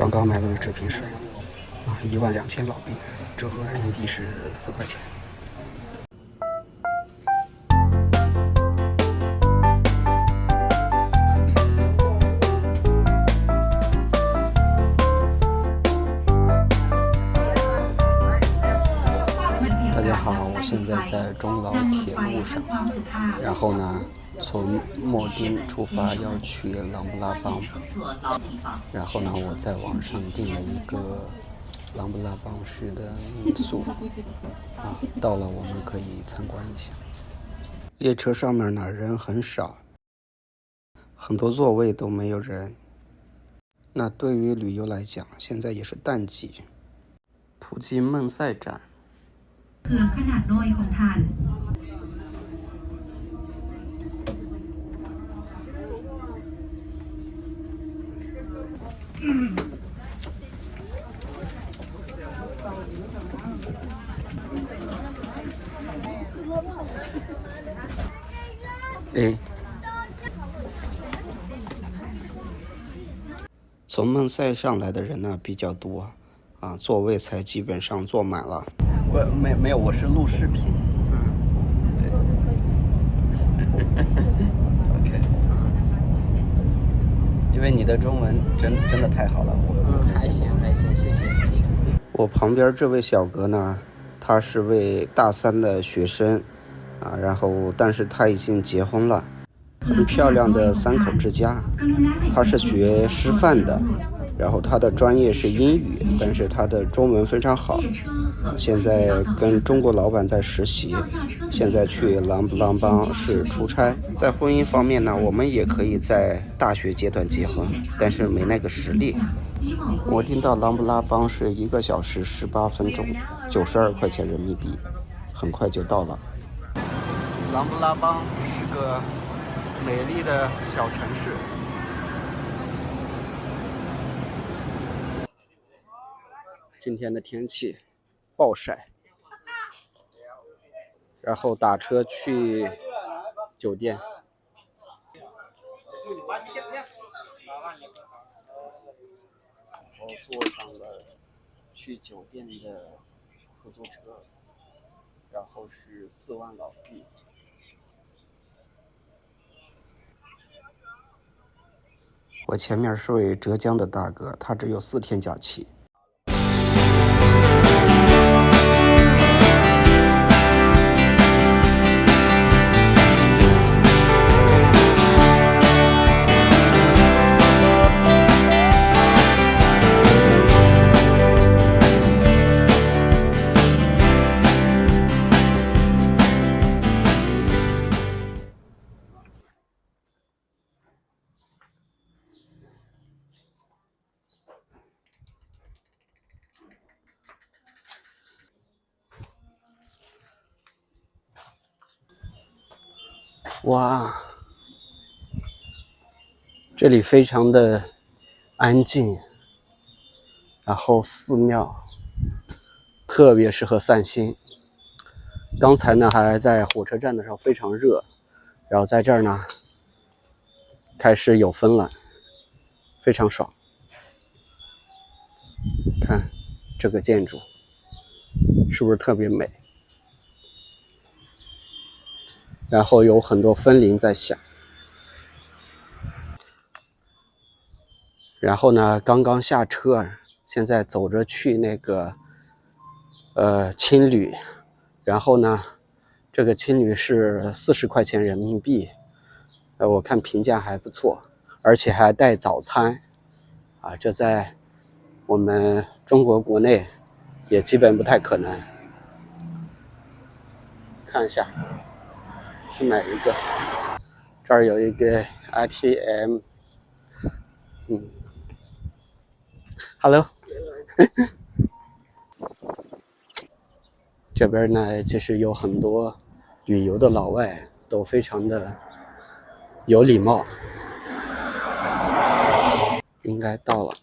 刚刚买了这瓶水，12000老币，折合人民币是4块钱。大家好，我现在在中老铁路上，然后呢，从莫丁出发要去琅布拉邦，然后呢，我在网上订了一个琅布拉邦市的民宿，到了我们可以参观一下。列车上面呢人很少，很多座位都没有人。那对于旅游来讲，现在也是淡季。途经孟塞站。เครื่องขนาดน้อยของท่าน从孟塞上来的人呢比较多，座位才基本上坐满了。没有，我是录视频。对。OK。因为你的中文真的太好了。还行，谢谢。我旁边这位小哥呢，他是位大3的学生，然后但是他已经结婚了，很漂亮的3口之家。他是学师范的，然后他的专业是英语，但是他的中文非常好。现在跟中国老板在实习，现在去琅布拉邦市出差。在婚姻方面呢，我们也可以在大学阶段结婚，但是没那个实力。我订到琅布拉邦是1个小时18分钟，92块钱人民币，很快就到了。琅布拉邦是个美丽的小城市。今天的天气暴晒，然后打车去酒店。我坐上了去酒店的出租车，然后是4万老币。我前面是位浙江的大哥，他只有4天假期。哇，这里非常的安静，然后寺庙特别适合散心。刚才呢还在火车站的时候非常热，然后在这儿呢开始有风了，非常爽。看这个建筑是不是特别美？然后有很多风铃在响。然后呢刚刚下车，现在走着去那个青旅，然后呢这个青旅是40块钱人民币，我看评价还不错，而且还带早餐这在我们中国国内也基本不太可能。看一下是哪一个，这儿有一个 ATM。Hello。这边呢其实有很多旅游的老外，都非常的有礼貌。应该到了。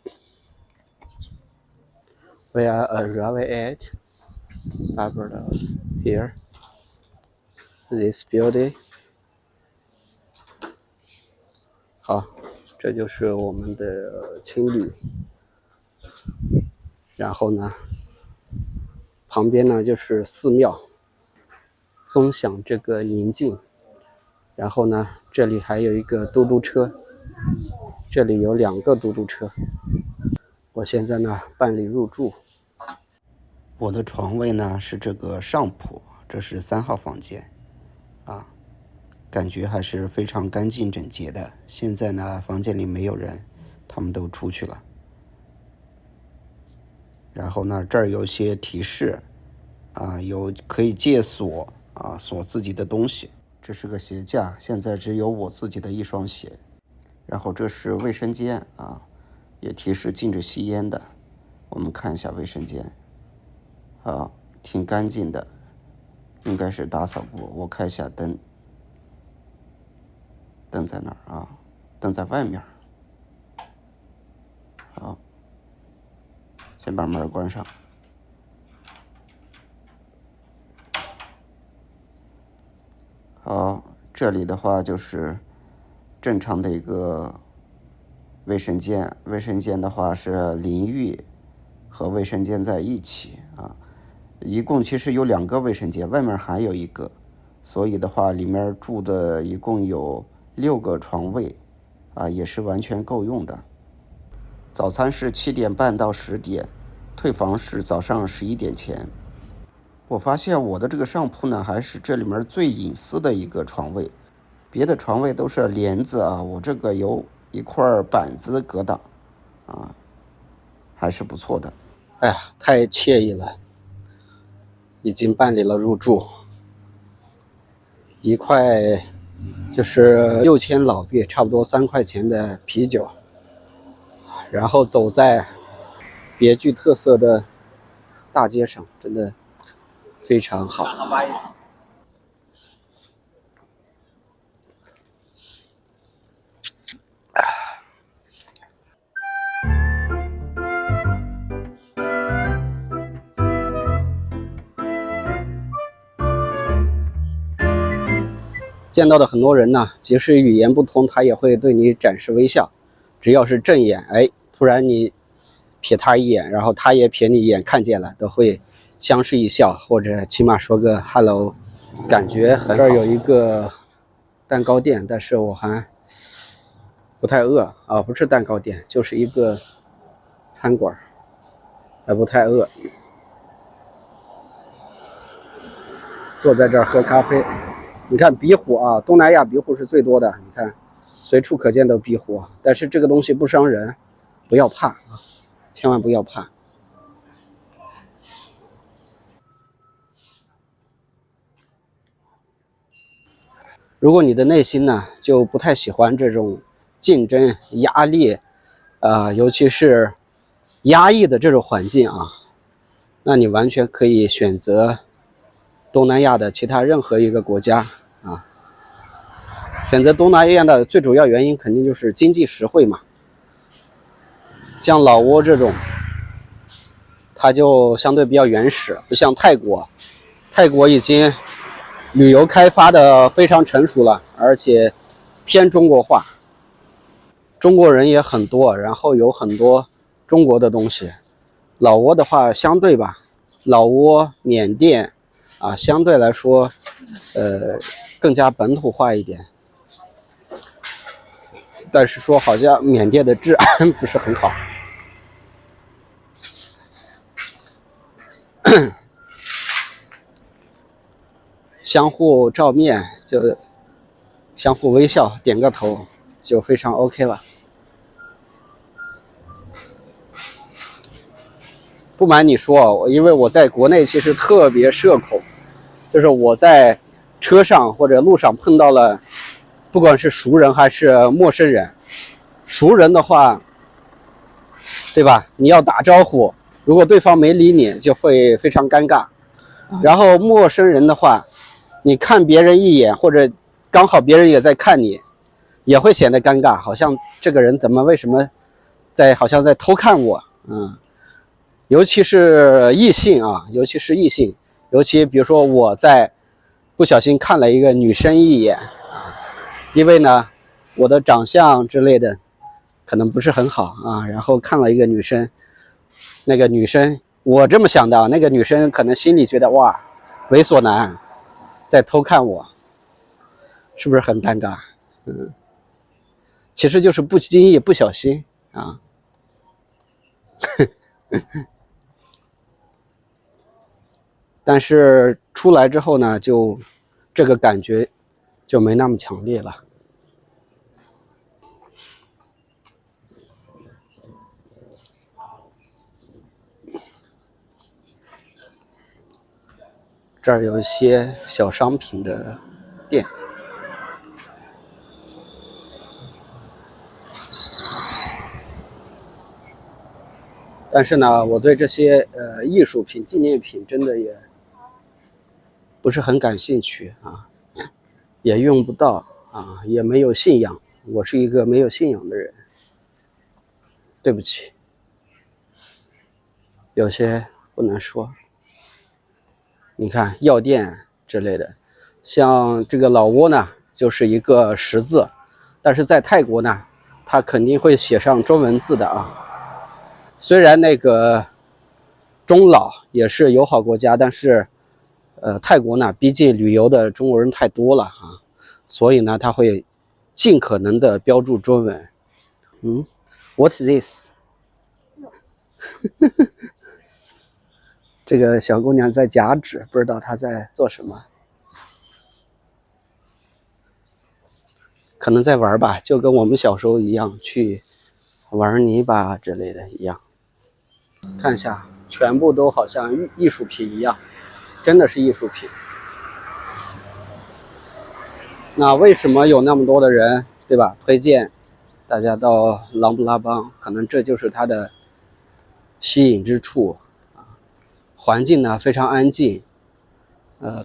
We are arriving at Barbados here. This building. 好，这就是我们的青旅。然后呢，旁边呢就是寺庙，纵享这个宁静。然后呢，这里还有一个嘟嘟车，这里有2个嘟嘟车。我现在呢办理入住。我的床位呢是这个上铺，这是3号房间啊，感觉还是非常干净整洁的。现在呢房间里没有人，他们都出去了。然后呢这儿有些提示啊，有可以借锁啊，锁自己的东西。这是个鞋架，现在只有我自己的1双鞋。然后这是卫生间啊，也提示禁止吸烟的。我们看一下卫生间，好，挺干净的，应该是打扫过。我开一下灯，灯在哪儿啊？灯在外面。好，先把门关上。好，这里的话就是正常的一个卫生间，卫生间的话是淋浴和卫生间在一起啊，一共其实有2个卫生间，外面还有1个，所以的话里面住的一共有6个床位啊，也是完全够用的。早餐是7点半到10点，退房是早上11点前。我发现我的这个上铺呢，还是这里面最隐私的一个床位，别的床位都是帘子啊，我这个有一块板子隔挡啊，还是不错的。哎呀，太惬意了！已经办理了入住，一块就是6000老币，差不多3块钱的啤酒，然后走在别具特色的大街上，真的非常好。见到的很多人呢，即使语言不通，他也会对你展示微笑。只要是正眼，哎，突然你瞥他一眼，然后他也瞥你一眼，看见了，都会相视一笑，或者起码说个 hello， 感觉很好。这儿有一个蛋糕店，但是我还不太饿啊，不是蛋糕店，就是一个餐馆，还不太饿。坐在这儿喝咖啡。你看壁虎啊，东南亚壁虎是最多的，你看随处可见的壁虎，但是这个东西不伤人，不要怕啊，千万不要怕。如果你的内心呢就不太喜欢这种竞争、压力，尤其是压抑的这种环境啊，那你完全可以选择东南亚的其他任何一个国家啊。选择东南亚的最主要原因肯定就是经济实惠嘛。像老挝这种，它就相对比较原始，不像泰国，泰国已经旅游开发的非常成熟了，而且偏中国化，中国人也很多，然后有很多中国的东西。老挝的话相对吧，老挝、缅甸啊，相对来说更加本土化一点，但是说好像缅甸的治安不是很好。相互照面，就相互微笑，点个头就非常 OK 了。不瞒你说，因为我在国内其实特别社恐，就是我在车上或者路上碰到了不管是熟人还是陌生人，熟人的话，对吧，你要打招呼，如果对方没理你就会非常尴尬。然后陌生人的话，你看别人一眼，或者刚好别人也在看你，也会显得尴尬，好像这个人为什么好像在偷看我。尤其是异性啊，尤其比如说我在不小心看了一个女生一眼，因为呢我的长相之类的可能不是很好啊，然后看了一个女生，那个女生，我这么想的，那个女生可能心里觉得哇，猥琐男在偷看我，是不是很尴尬？其实就是不经意、不小心啊。但是出来之后呢，就这个感觉就没那么强烈了。这儿有一些小商品的店，但是呢，我对这些艺术品、纪念品真的也不是很感兴趣啊，也用不到啊，也没有信仰。我是一个没有信仰的人，对不起，有些不能说。你看药店之类的，像这个老挝呢，就是一个十字，但是在泰国呢，它肯定会写上中文字的啊。虽然那个中老也是友好国家，但是泰国呢，毕竟旅游的中国人太多了啊，所以呢，它会尽可能的标注中文。What's this？ 这个小姑娘在夹纸，不知道她在做什么，可能在玩吧，就跟我们小时候一样，去玩泥巴之类的一样。看一下，全部都好像艺术品一样，真的是艺术品。那为什么有那么多的人，对吧？推荐大家到琅勃拉邦，可能这就是它的吸引之处。环境呢非常安静，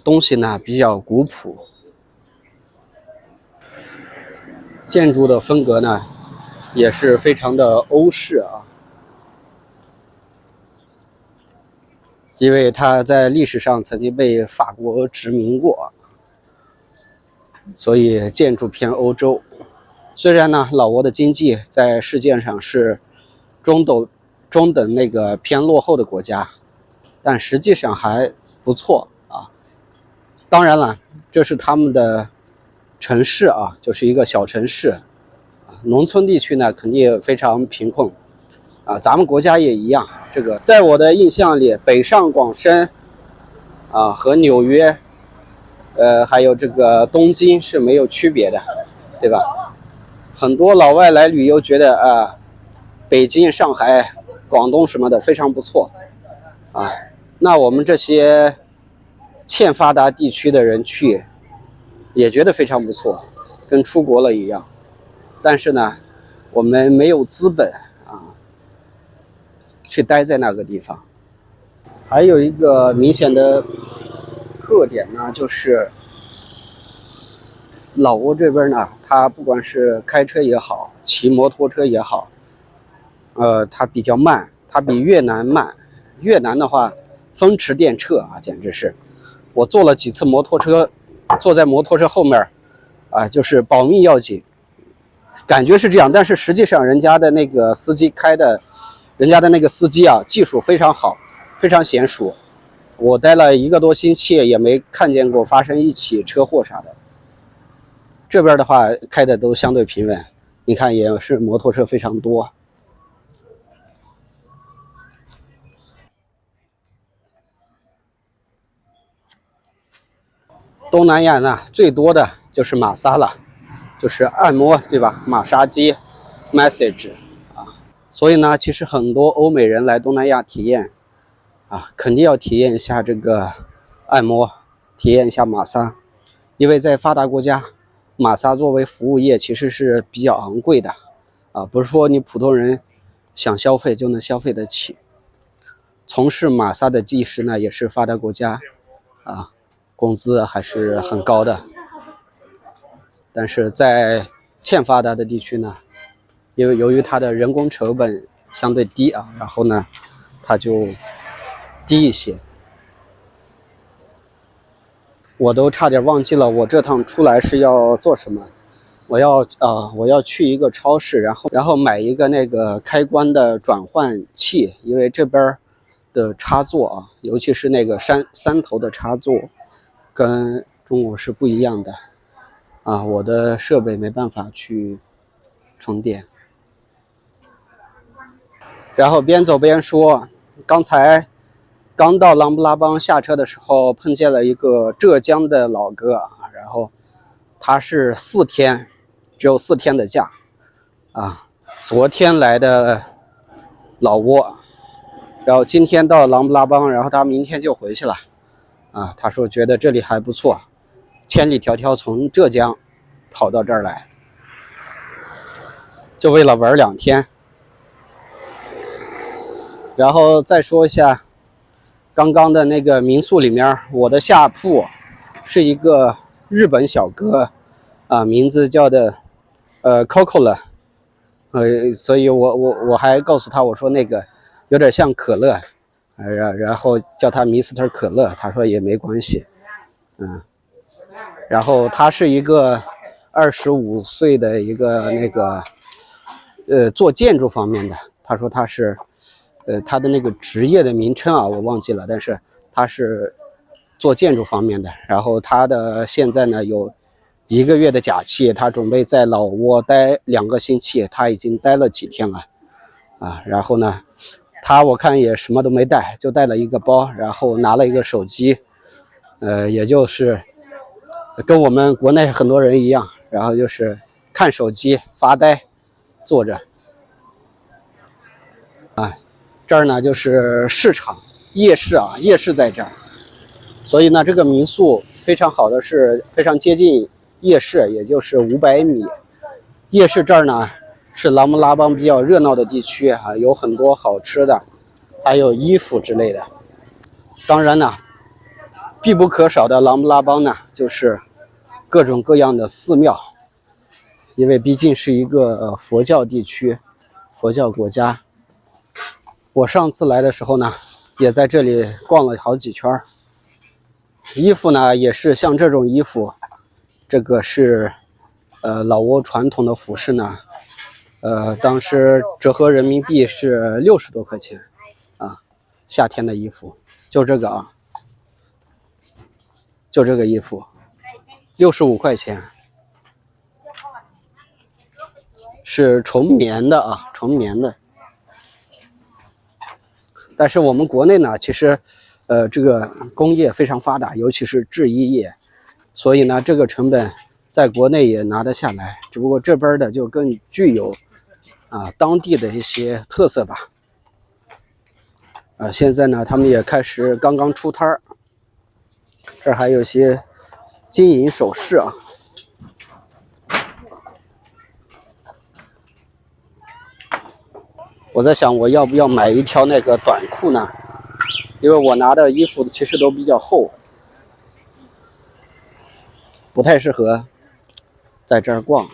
东西呢比较古朴，建筑的风格呢也是非常的欧式啊，因为它在历史上曾经被法国殖民过，所以建筑偏欧洲。虽然呢，老挝的经济在世界上是中等那个偏落后的国家。但实际上还不错啊，当然了，这是他们的城市啊，就是一个小城市，农村地区呢肯定非常贫困啊，咱们国家也一样。这个在我的印象里，北上广深啊和纽约，还有这个东京是没有区别的，对吧？很多老外来旅游觉得啊，北京、上海、广东什么的非常不错啊。那我们这些欠发达地区的人去，也觉得非常不错，跟出国了一样。但是呢，我们没有资本啊，去待在那个地方。还有一个明显的特点呢，就是老挝这边呢，它不管是开车也好，骑摩托车也好，它比较慢，它比越南慢。越南的话，风驰电掣啊，简直是！我坐了几次摩托车，坐在摩托车后面，啊，就是保命要紧，感觉是这样。但是实际上，人家的那个司机啊，技术非常好，非常娴熟。我待了1个多星期，也没看见过发生一起车祸啥的。这边的话，开的都相对平稳，你看也是摩托车非常多。东南亚呢，最多的就是玛莎了，就是按摩，对吧？马杀鸡 ，massage 啊，所以呢，其实很多欧美人来东南亚体验啊，肯定要体验一下这个按摩，体验一下玛莎，因为在发达国家，玛莎作为服务业其实是比较昂贵的啊，不是说你普通人想消费就能消费得起。从事玛莎的技师呢，也是发达国家啊。工资还是很高的，但是在欠发达的地区呢，因为由于它的人工成本相对低啊，然后呢，它就低一些。我都差点忘记了我这趟出来是要做什么。我要去一个超市，然后买一个那个开关的转换器，因为这边的插座啊，尤其是那个三头的插座，跟中国是不一样的啊，我的设备没办法去充电。然后边走边说，刚才刚到琅勃拉邦下车的时候，碰见了一个浙江的老哥，然后他是只有4天的假啊，昨天来的老挝，然后今天到琅勃拉邦，然后他明天就回去了啊。他说觉得这里还不错，千里迢迢从浙江跑到这儿来，就为了玩2天。然后再说一下刚刚的那个民宿里面，我的下铺是一个日本小哥啊，名字叫的Coco 了，所以我还告诉他，我说那个有点像可乐，然后叫他 Mr. 可乐，他说也没关系，然后他是一个25岁的一个那个做建筑方面的，他说他是他的那个职业的名称啊我忘记了，但是他是做建筑方面的，然后他的现在呢有1个月的假期，他准备在老挝待2个星期，他已经待了几天了啊。然后呢，我看也什么都没带，就带了一个包，然后拿了一个手机，也就是跟我们国内很多人一样，然后就是看手机发呆，坐着啊。这儿呢就是市场夜市啊，夜市在这儿，所以呢这个民宿非常好的是非常接近夜市，也就是500米。夜市这儿呢是琅勃拉邦比较热闹的地区啊，有很多好吃的，还有衣服之类的。当然呢，必不可少的琅勃拉邦呢就是各种各样的寺庙，因为毕竟是一个佛教地区，佛教国家。我上次来的时候呢，也在这里逛了好几圈。衣服呢也是像这种衣服，这个是老挝传统的服饰呢，当时折合人民币是60多块钱啊，夏天的衣服就这个啊，就这个衣服65块钱，是纯棉的啊，纯棉的。但是我们国内呢，其实这个工业非常发达，尤其是制衣业，所以呢这个成本在国内也拿得下来，只不过这边的就更具有当地的一些特色吧。现在呢他们也开始刚刚出摊儿，这儿还有些金银首饰啊。我在想我要不要买一条那个短裤呢，因为我拿的衣服其实都比较厚，不太适合在这儿逛。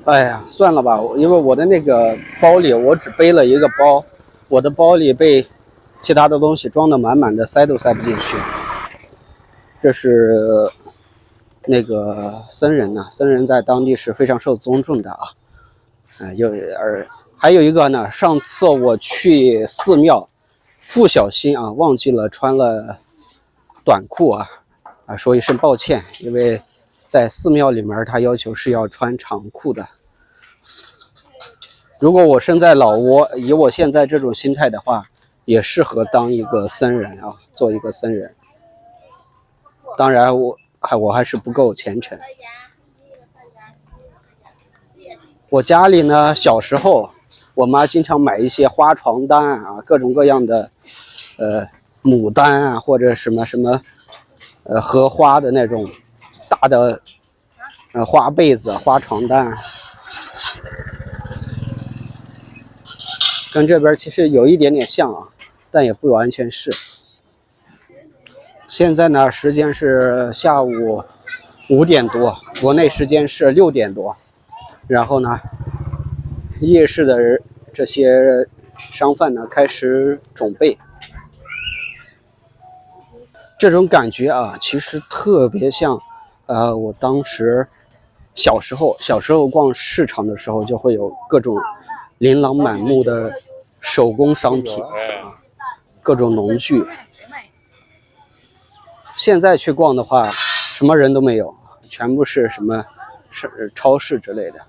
哎呀，算了吧，因为我的那个包里我只背了一个包，我的包里被其他的东西装得满满的，塞都塞不进去。这是那个僧人呢，僧人在当地是非常受尊重的啊。还有一个呢，上次我去寺庙，不小心忘记了穿了短裤说一声抱歉，因为在寺庙里面他要求是要穿长裤的。如果我身在老挝，以我现在这种心态的话，也适合当一个僧人做一个僧人。当然我还是不够虔诚。我家里呢，小时候我妈经常买一些花床单各种各样的牡丹或者什么荷花的那种大的花被子、花床单，跟这边其实有一点点像但也不完全是。现在呢时间是下午5点多，国内时间是6点多。然后呢夜市的这些商贩呢开始准备。这种感觉啊，其实特别像，我当时小时候逛市场的时候，就会有各种琳琅满目的手工商品啊，各种农具。现在去逛的话，什么人都没有，全部是什么超市之类的。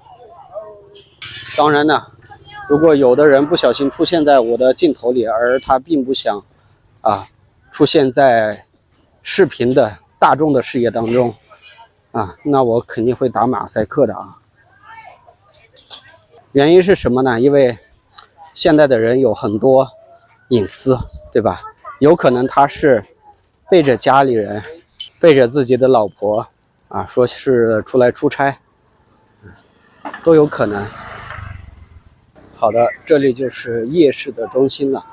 当然呢，如果有的人不小心出现在我的镜头里，而他并不想出现在视频的大众的视野当中那我肯定会打马赛克的啊。原因是什么呢？因为现在的人有很多隐私，对吧？有可能他是背着家里人，背着自己的老婆说是出来出差，都有可能。好的，这里就是夜市的中心了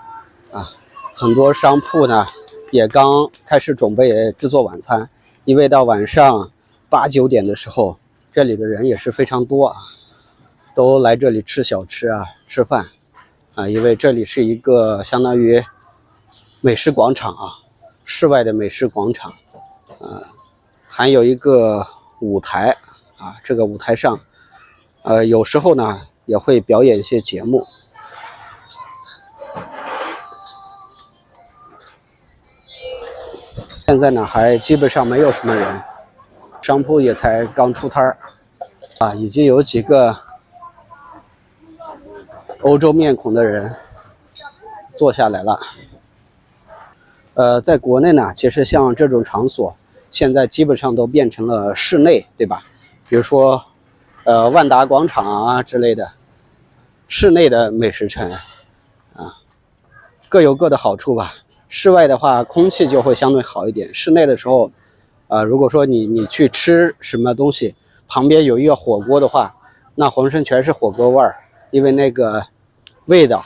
很多商铺呢也刚开始准备制作晚餐，因为到晚上8、9点的时候，这里的人也是非常多都来这里吃小吃吃饭因为这里是一个相当于美食广场室外的美食广场还有一个舞台这个舞台上有时候呢也会表演一些节目。现在呢还基本上没有什么人，商铺也才刚出摊已经有几个欧洲面孔的人坐下来了。在国内呢，其实像这种场所现在基本上都变成了室内，对吧？比如说万达广场之类的室内的美食城各有各的好处吧。室外的话空气就会相对好一点，室内的时候如果说你去吃什么东西，旁边有一个火锅的话，那浑身全是火锅味儿，因为那个味道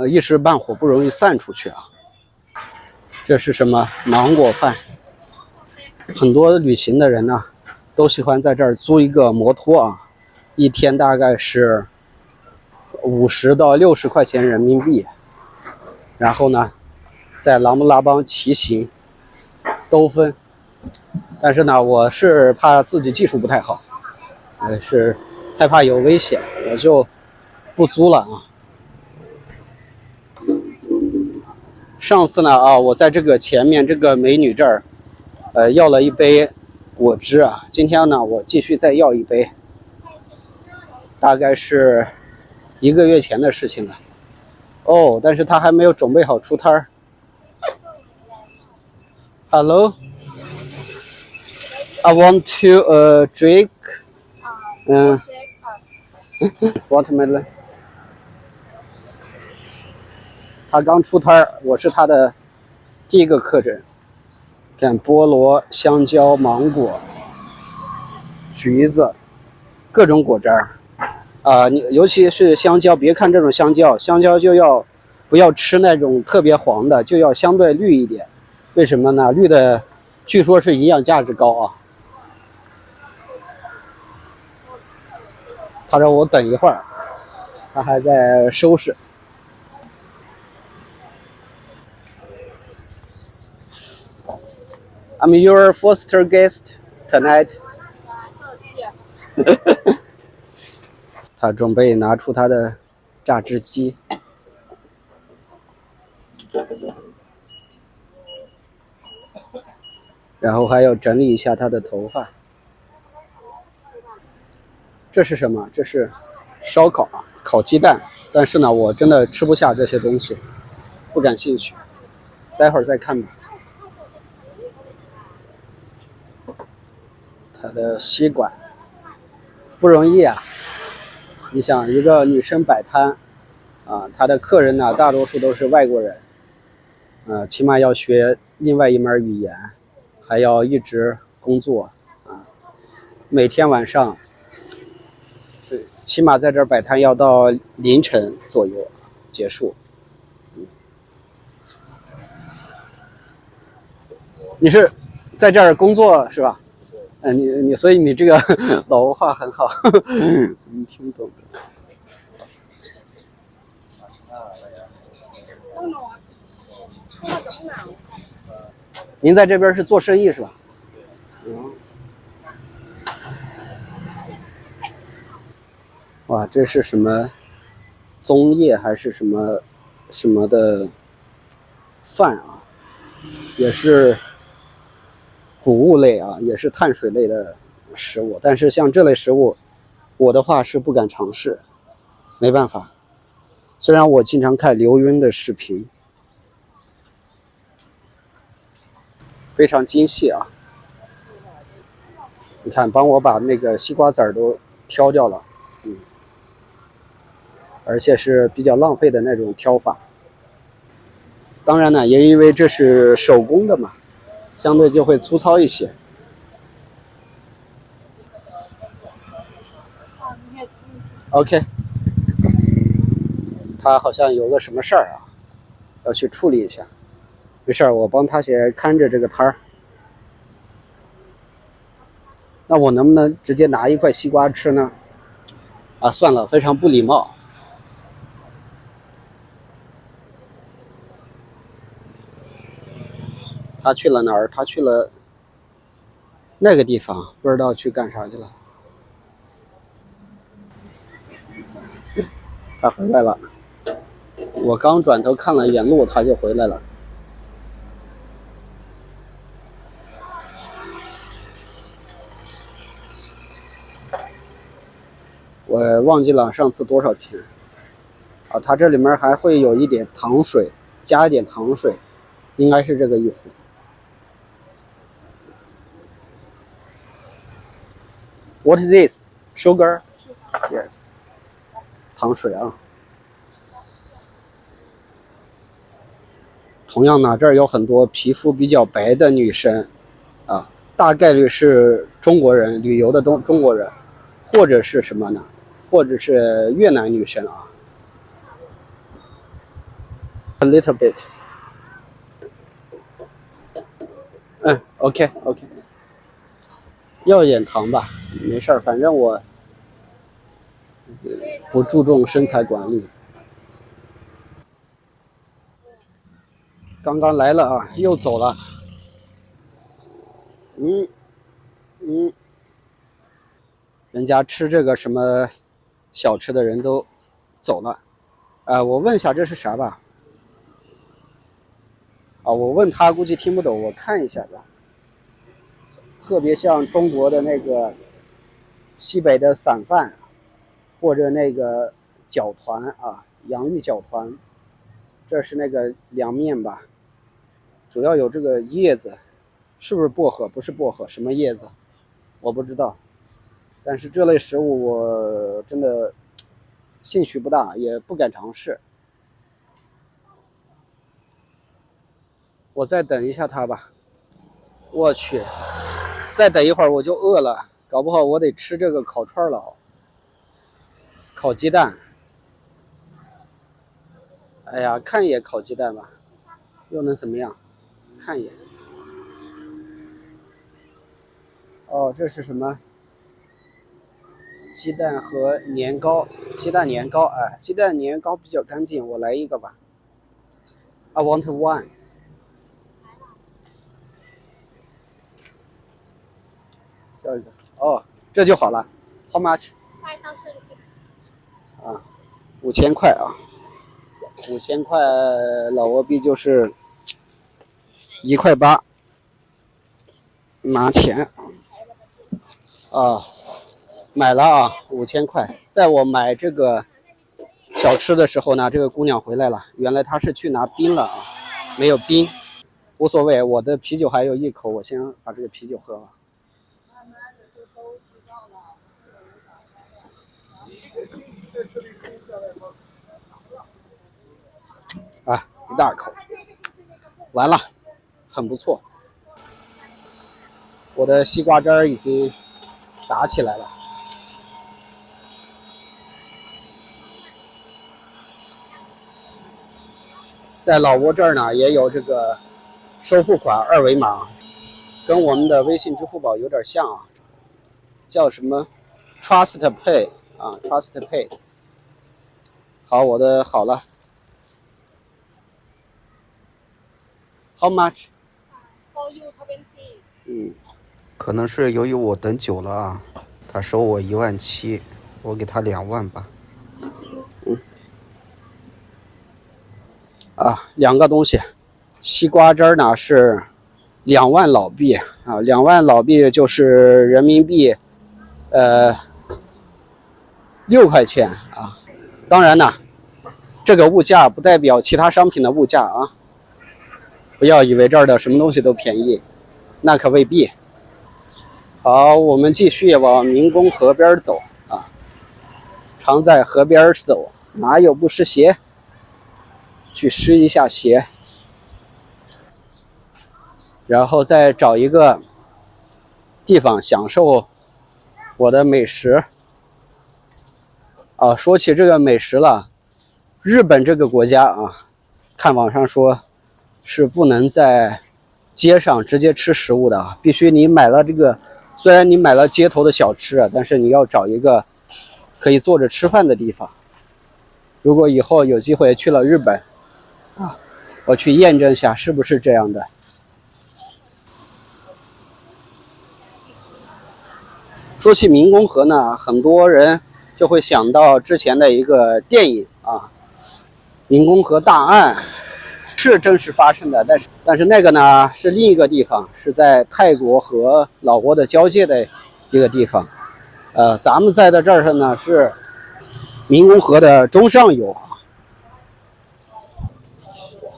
一时半会不容易散出去这是什么芒果饭？很多旅行的人呢都喜欢在这儿租一个摩托一天大概是50到60块钱人民币，然后呢在琅勃拉邦骑行兜风。但是呢我是怕自己技术不太好，是害怕有危险，我就不租了上次呢我在这个前面这个美女这儿要了一杯果汁今天呢我继续再要一杯，大概是1个月前的事情了但是他还没有准备好出摊儿。Hello, I want to drink watermelon。他刚出摊我是他的第一个客人。看菠萝、香蕉、芒果、橘子，各种果汁你尤其是香蕉，别看这种香蕉就不要吃那种特别黄的，就要相对绿一点。为什么呢？绿的据说是营养价值高他让我等一会儿，他还在收拾。I'm your first guest tonight 。他准备拿出他的榨汁机，然后还要整理一下他的头发。这是什么？这是烧烤烤鸡蛋。但是呢，我真的吃不下这些东西，不感兴趣，待会儿再看吧。他的吸管不容易你想一个女生摆摊他的客人呢大多数都是外国人起码要学另外一门语言，还要一直工作每天晚上起码在这儿摆摊要到凌晨左右结束。你是在这儿工作是吧？所以你这个老挝话很好，你听懂的。您在这边是做生意是吧？哇，这是什么棕叶还是什么的饭啊？也是谷物类啊，也是碳水类的食物。但是像这类食物，我的话是不敢尝试，没办法。虽然我经常看刘墉的视频，非常精细啊。你看，帮我把那个西瓜籽都挑掉了，而且是比较浪费的那种挑法。当然呢，也因为这是手工的嘛，相对就会粗糙一些。OK， 他好像有个什么事儿啊，要去处理一下。没事儿，我帮他先看着这个摊儿。那我能不能直接拿一块西瓜吃呢？啊，算了，非常不礼貌。他去了哪儿？他去了那个地方，不知道去干啥去了。他回来了，我刚转头看了一眼路，他就回来了。我忘记了上次多少钱啊？它这里面还会有一点糖水，加一点糖水，应该是这个意思。What is this? Sugar? Yes. 糖水啊。同样呢，这儿有很多皮肤比较白的女生啊，大概率是中国人，旅游的中国人，或者是什么呢？或者是越南女生啊。A little bit. OK， 要一点糖吧，没事儿，反正我不注重身材管理。刚刚来了啊，又走了。人家吃这个什么小吃的人都走了。我问一下这是啥吧？啊，我问他估计听不懂，我看一下吧。特别像中国的那个西北的散饭，或者那个饺团啊，洋芋饺团，这是那个凉面吧？主要有这个叶子，是不是薄荷？不是薄荷，什么叶子？我不知道。但是这类食物我真的兴趣不大，也不敢尝试。我再等一下他吧。我去，再等一会儿我就饿了，搞不好我得吃这个烤串了。烤鸡蛋。哎呀，看一眼烤鸡蛋吧，又能怎么样？看一眼。哦，这是什么？鸡蛋和年糕，鸡蛋年糕，哎，鸡蛋年糕比较干净，我来一个吧。I want one。要一个。哦，这就好了。How much？ 啊，5000块啊，5000块老挝币就是1.8块，拿钱。啊，买了啊，5000块。在我买这个小吃的时候呢，这个姑娘回来了，原来她是去拿冰了啊，没有冰，无所谓，我的啤酒还有一口，我先把这个啤酒喝了。啊，一大口，完了，很不错。我的西瓜汁儿已经打起来了。在老挝这儿呢，也有这个收付款二维码，跟我们的微信、支付宝有点像啊，叫什么 Trust Pay 啊 ，Trust Pay。好，我的好了。How much? For 可能是由于我等久了啊，他收我17000，我给他2万吧。两个东西，西瓜汁呢是2万老币啊，2万老币就是人民币6块钱啊。当然呢，这个物价不代表其他商品的物价啊，不要以为这儿的什么东西都便宜，那可未必。好，我们继续往民工河边走啊。常在河边走，哪有不湿鞋？去湿一下鞋，然后再找一个地方享受我的美食。说起这个美食了，日本这个国家啊，看网上说是不能在街上直接吃食物的啊，必须你买了这个，虽然你买了街头的小吃啊，但是你要找一个可以坐着吃饭的地方。如果以后有机会去了日本啊，我去验证一下是不是这样的。说起民工河呢，很多人就会想到之前的一个电影啊，民工河大案是真实发生的，但是那个呢是另一个地方，是在泰国和老挝的交界的一个地方。咱们在的这儿呢是民工河的中上游。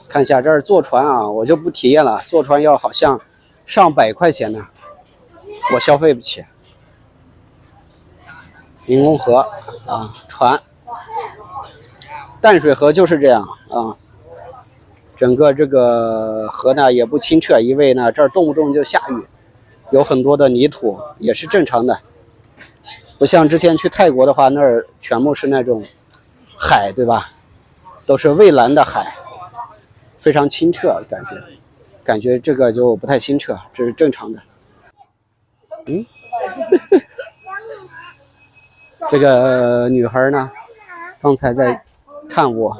看一下这儿坐船啊，我就不体验了，坐船要好像上百块钱呢，我消费不起。民工河啊，船，淡水河就是这样啊。整个这个河呢也不清澈，因为呢这儿动不动就下雨，有很多的泥土，也是正常的。不像之前去泰国的话，那儿全部是那种海，对吧？都是蔚蓝的海。非常清澈，感觉这个就不太清澈，这是正常的。这个女孩呢，刚才在看我，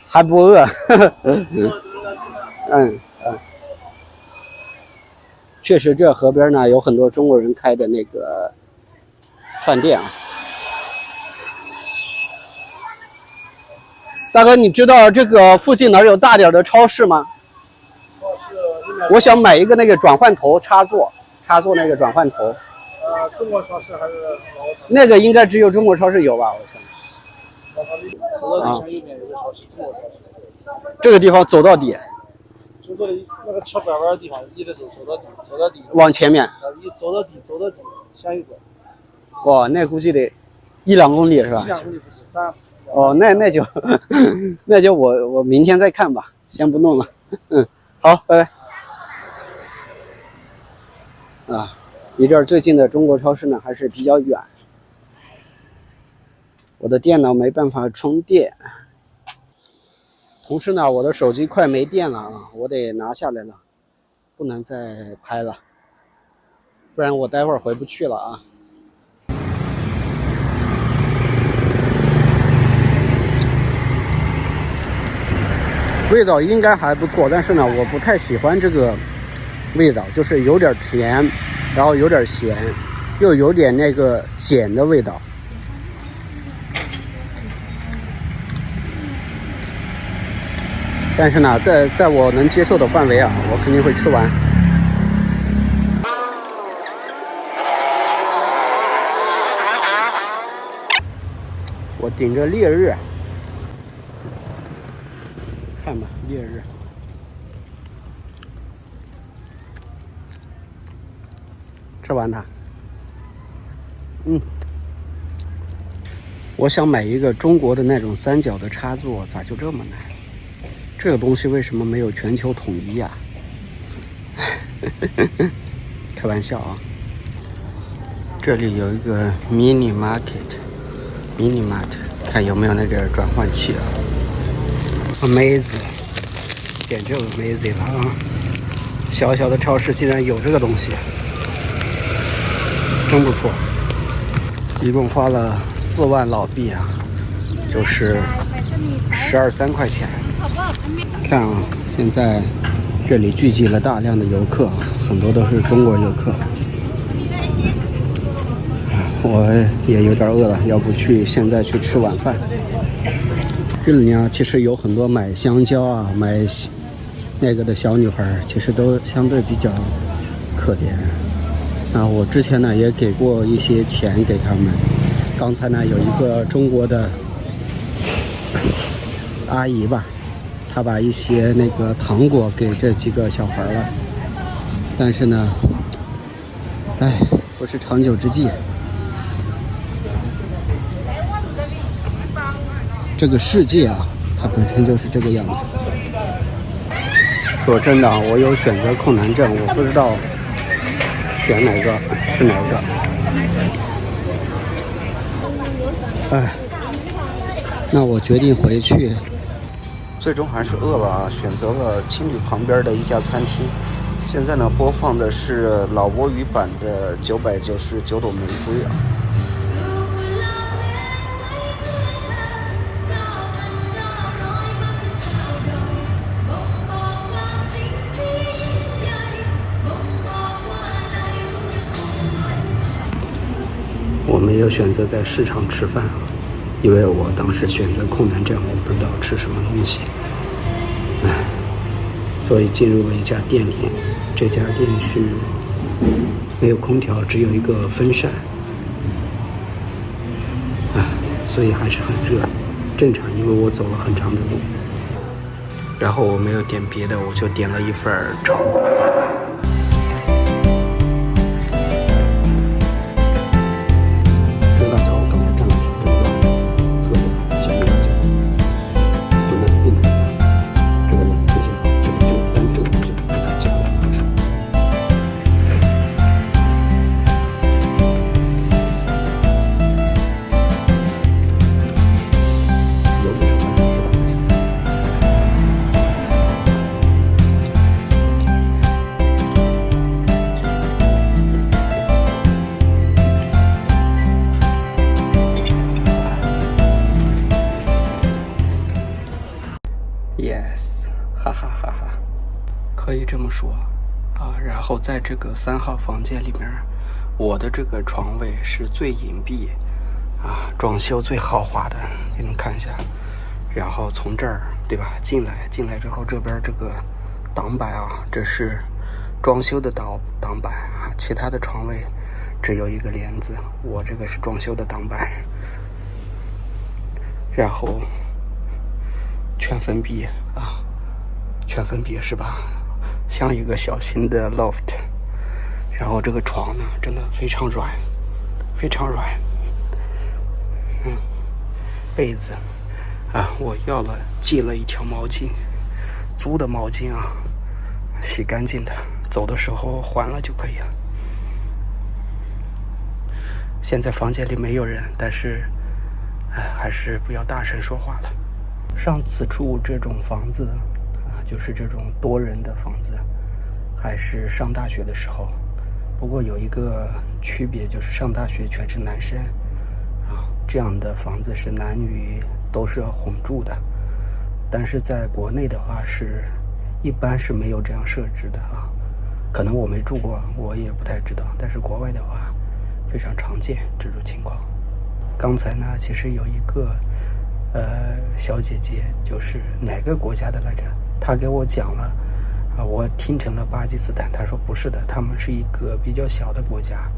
还不饿，确实这河边呢有很多中国人开的那个饭店啊。大哥，你知道这个附近哪有大点的超市吗？我想买一个那个转换头插座那个转换头。中国超市还是老超市？那个应该只有中国超市有吧？我想。走到底向右边有个超市，中国超市。这个地方走到底。走到那个车拐弯的地方，一直走到底。往前面。走到底，向右边。哇，那估计得1-2公里是吧？1-2公里不止，3-4。哦，那就那就我明天再看吧，先不弄了。好，拜拜。离这儿最近的中国超市呢还是比较远，我的电脑没办法充电，同时呢我的手机快没电了啊，我得拿下来了，不能再拍了，不然我待会儿回不去了啊。味道应该还不错，但是呢我不太喜欢这个味道，就是有点甜，然后有点咸，又有点那个碱的味道。但是呢在我能接受的范围啊，我肯定会吃完。我顶着烈日看吧，烈日。吃完它。我想买一个中国的那种3角的插座，咋就这么难？这个东西为什么没有全球统一啊？开玩笑啊！这里有一个 mini mart， 看有没有那个转换器啊。Amazing， 简直 amazing 了啊！小小的超市竟然有这个东西，真不错。一共花了4万老币啊，就是12、3块钱。看啊，现在这里聚集了大量的游客，很多都是中国游客。我也有点饿了，要不现在去吃晚饭。这里呢，其实有很多买香蕉啊、买那个的小女孩，其实都相对比较可怜。我之前呢也给过一些钱给他们。刚才呢有一个中国的阿姨吧，她把一些那个糖果给这几个小孩了，但是呢，不是长久之计。这个世界啊，它本身就是这个样子。说真的，我有选择困难症，我不知道选哪个吃哪个。那我决定回去。最终还是饿了啊，选择了青旅旁边的一家餐厅。现在呢，播放的是老挝语版的999朵玫瑰啊。我没有选择在市场吃饭，因为我当时选择困难症，我不知道吃什么东西，所以进入了一家店里。这家店是没有空调，只有一个风扇，所以还是很热，正常，因为我走了很长的路。然后我没有点别的，我就点了一份炒饭。Yes， 哈哈哈哈，可以这么说啊。然后在这个3号房间里面，我的这个床位是最隐蔽啊，装修最豪华的，给你们看一下。然后从这儿对吧，进来之后，这边这个挡板啊，这是装修的挡板啊，其他的床位只有一个帘子，我这个是装修的挡板。然后全封闭啊，全封闭是吧？像一个小型的 loft。然后这个床呢，真的非常软，非常软。被子啊，我寄了一条毛巾，租的毛巾啊，洗干净的，走的时候还了就可以了。现在房间里没有人，但是还是不要大声说话了。上次住这种房子啊，就是这种多人的房子，还是上大学的时候。不过有一个区别，就是上大学全是男生啊，这样的房子是男女都是混住的。但是在国内的话一般是没有这样设置的啊，可能我没住过，我也不太知道。但是国外的话非常常见这种情况。刚才呢，其实有一个小姐姐，就是哪个国家的来着？她给我讲了我听成了巴基斯坦，她说不是的，他们是一个比较小的国家，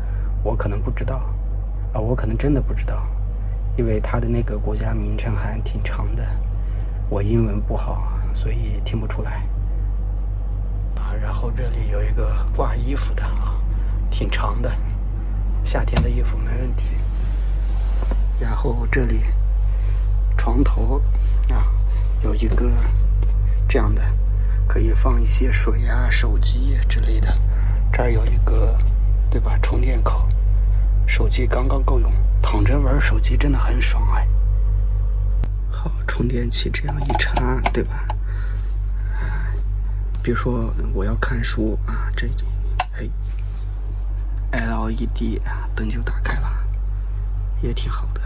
我可能不知道我可能真的不知道，因为她的那个国家名称还挺长的，我英文不好，所以听不出来然后这里有一个挂衣服的挺长的，夏天的衣服没问题。然后这里床头有一个这样的，可以放一些水手机之类的。这儿有一个对吧，充电口，手机刚刚够用，躺着玩手机真的很爽好，充电器这样一插对吧，比如说我要看书这里LED 灯就打开了，也挺好的。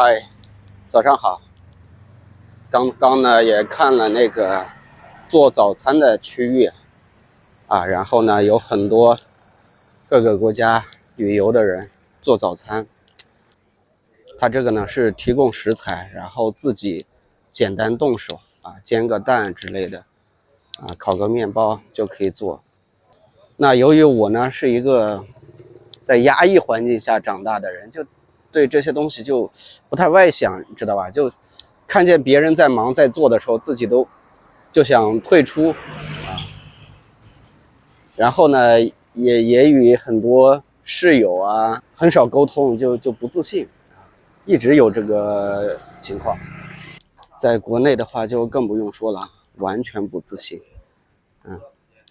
嗨，早上好。刚刚呢也看了那个做早餐的区域啊，然后呢有很多各个国家旅游的人做早餐。他这个呢是提供食材，然后自己简单动手啊，煎个蛋之类的啊，烤个面包就可以做。那由于我呢是一个在压抑环境下长大的人，就对这些东西就不太外向，知道吧？就看见别人在忙在做的时候，自己都就想退出啊。然后呢，也与很多室友啊很少沟通，就不自信，一直有这个情况。在国内的话就更不用说了，完全不自信。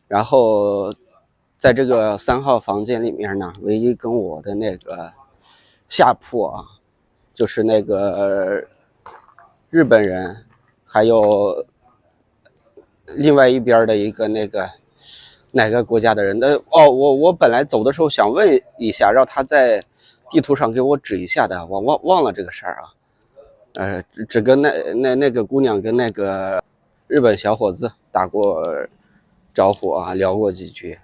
然后在这个3号房间里面呢，唯一跟我的那个下铺啊，就是那个日本人，还有另外一边的一个那个哪个国家的人的我本来走的时候想问一下，让他在地图上给我指一下的，我忘了这个事儿啊。只跟那个姑娘跟那个日本小伙子打过招呼啊，聊过几句，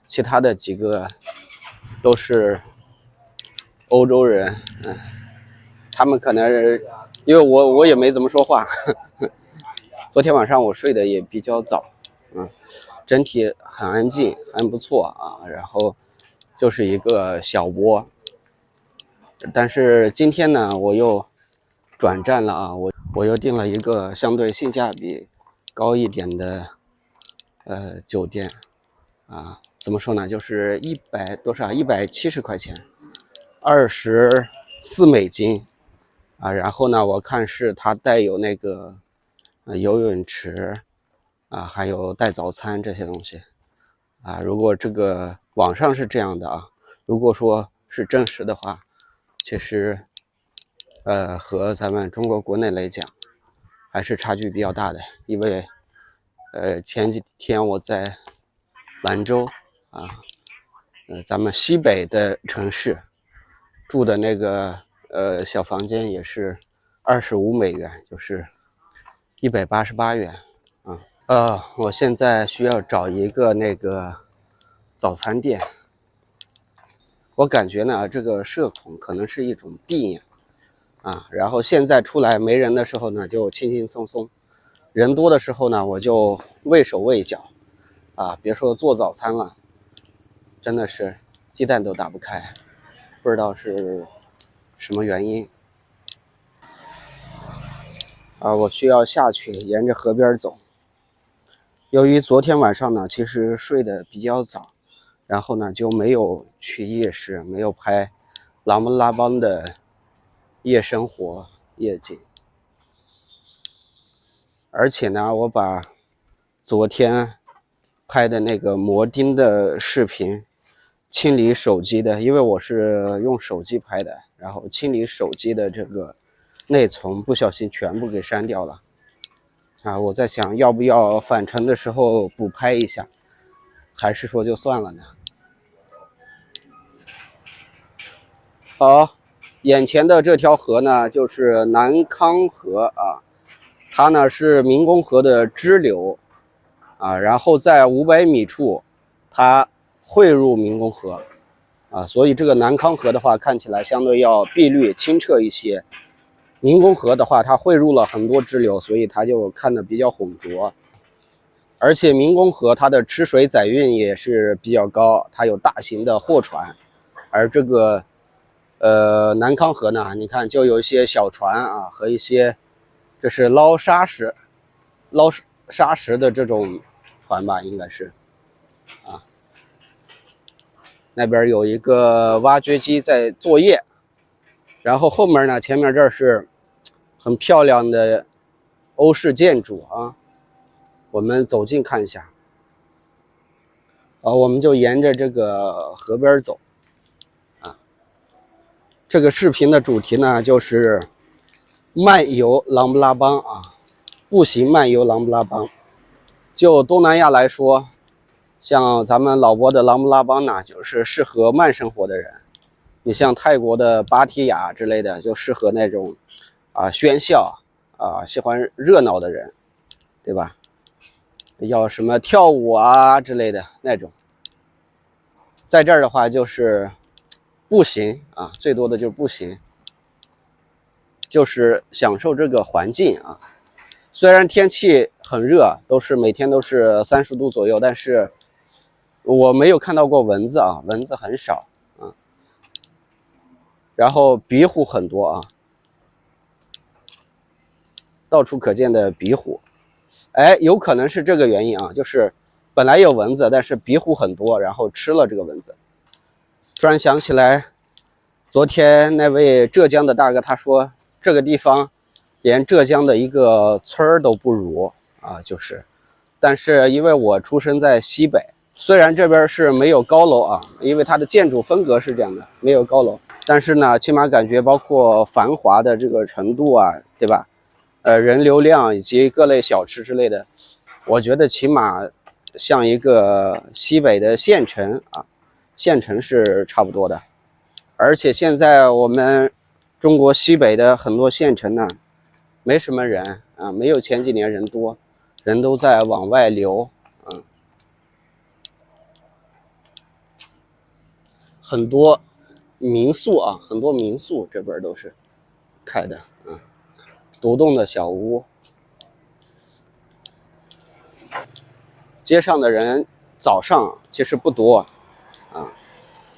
其他的几个都是欧洲人，他们可能因为我也没怎么说话。昨天晚上我睡得也比较早，整体很安静，很不错啊。然后就是一个小窝，但是今天呢，我又转战了啊，我又订了一个相对性价比高一点的酒店啊。怎么说呢？就是170块钱，24美金啊。然后呢，我看是它带有那个游泳池啊，还有带早餐这些东西啊。如果这个网上是这样的啊，如果说是真实的话，其实和咱们中国国内来讲还是差距比较大的。因为前几天我在兰州啊，咱们西北的城市住的那个小房间也是25美元，就是188元啊。我现在需要找一个那个早餐店。我感觉呢，这个社恐可能是一种病啊。然后现在出来没人的时候呢，就轻轻松松；人多的时候呢，我就畏手畏脚啊。别说做早餐了，真的是鸡蛋都打不开，不知道是什么原因啊。我需要下去沿着河边走。由于昨天晚上呢，其实睡得比较早，然后呢就没有去夜市，没有拍琅琊拉邦的夜生活夜景。而且呢，我把昨天拍的那个摩丁的视频清理手机的，因为我是用手机拍的，然后清理手机的这个内存不小心全部给删掉了啊。我在想要不要返程的时候补拍一下，还是说就算了呢？好，眼前的这条河呢，就是南康河啊。它呢是明宫河的支流啊，然后在500米处，它汇入明宫河啊，所以这个南康河的话，看起来相对要碧绿清澈一些。明宫河的话，它汇入了很多支流，所以它就看得比较浑浊。而且明宫河它的吃水载运也是比较高，它有大型的货船。而这个南康河呢，你看就有一些小船啊，和一些这是捞沙石的这种船吧，应该是啊。那边有一个挖掘机在作业，然后后面呢，前面这是很漂亮的欧式建筑啊。我们走近看一下我们就沿着这个河边走啊。这个视频的主题呢，就是漫游琅琊拉邦啊，步行漫游琅琊拉邦。就东南亚来说，像咱们老挝的琅琊拉邦呢，就是适合慢生活的人你像泰国的芭提雅之类的，就适合那种喧嚣喜欢热闹的人，对吧？要什么跳舞啊之类的那种。在这儿的话就是步行最多的就是步行，就是享受这个环境啊。虽然天气很热，每天都是30度左右，但是我没有看到过蚊子蚊子很少然后鼻虎很多到处可见的鼻虎。有可能是这个原因就是本来有蚊子，但是鼻虎很多，然后吃了这个蚊子。突然想起来，昨天那位浙江的大哥他说，这个地方连浙江的一个村都不如但是因为我出生在西北，虽然这边是没有高楼因为它的建筑风格是这样的，没有高楼，但是呢，起码感觉包括繁华的这个程度对吧？人流量以及各类小吃之类的，我觉得起码像一个西北的县城县城是差不多的。而且现在我们中国西北的很多县城呢，没什么人没有前几年人多，人都在往外流很多民宿很多民宿这边都是开的独栋的小屋。街上的人早上其实不多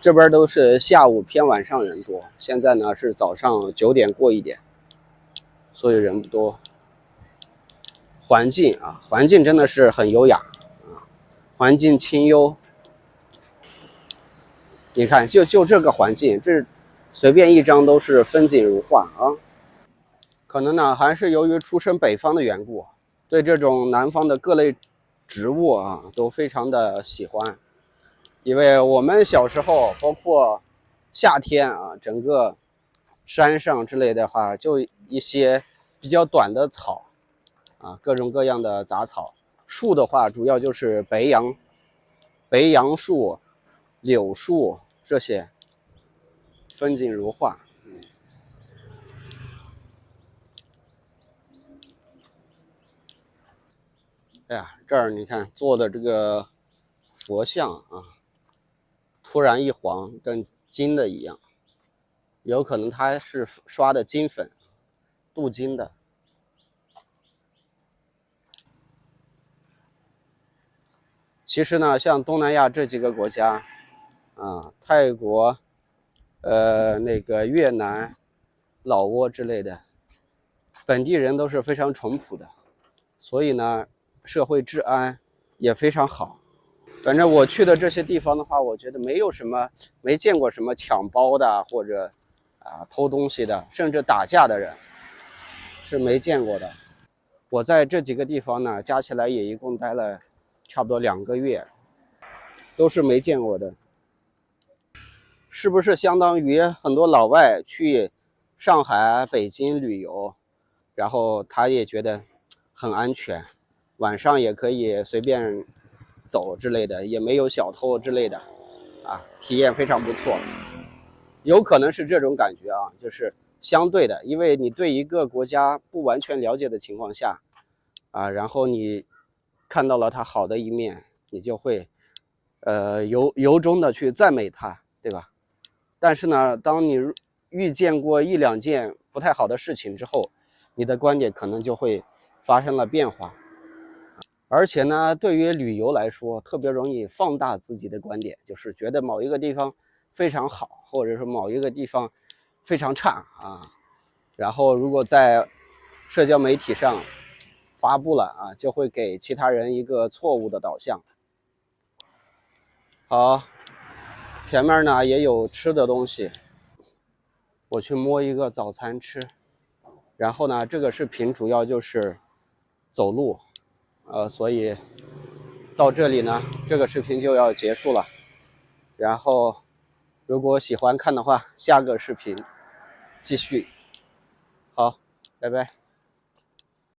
这边都是下午偏晚上人多，现在呢是早上9点过一点，所以人不多。环境环境真的是很优雅环境清幽。你看就这个环境，这随便一张都是风景如画可能呢还是由于出身北方的缘故，对这种南方的各类植物都非常的喜欢。因为我们小时候包括夏天整个山上之类的话，就一些比较短的草各种各样的杂草。树的话主要就是北杨树、柳树这些，风景如画哎呀，这儿你看做的这个佛像突然一黄，跟金的一样，有可能它是刷的金粉，镀金的。其实呢，像东南亚这几个国家泰国那个越南、老挝之类的，本地人都是非常淳朴的，所以呢社会治安也非常好。反正我去的这些地方的话，我觉得没见过什么抢包的或者偷东西的，甚至打架的人是没见过的。我在这几个地方呢加起来也一共待了差不多2个月，都是没见过的。是不是相当于很多老外去上海、北京旅游，然后他也觉得很安全，晚上也可以随便走之类的，也没有小偷之类的体验非常不错。有可能是这种感觉就是相对的，因为你对一个国家不完全了解的情况下然后你看到了它好的一面，你就会由衷的去赞美它，对吧？但是呢，当你遇见过1、2件不太好的事情之后，你的观点可能就会发生了变化。而且呢，对于旅游来说，特别容易放大自己的观点，就是觉得某一个地方非常好，或者说某一个地方非常差然后如果在社交媒体上发布了就会给其他人一个错误的导向。好，前面呢也有吃的东西，我去摸一个早餐吃。然后呢，这个视频主要就是走路所以到这里呢，这个视频就要结束了。然后如果喜欢看的话，下个视频继续。好，拜拜。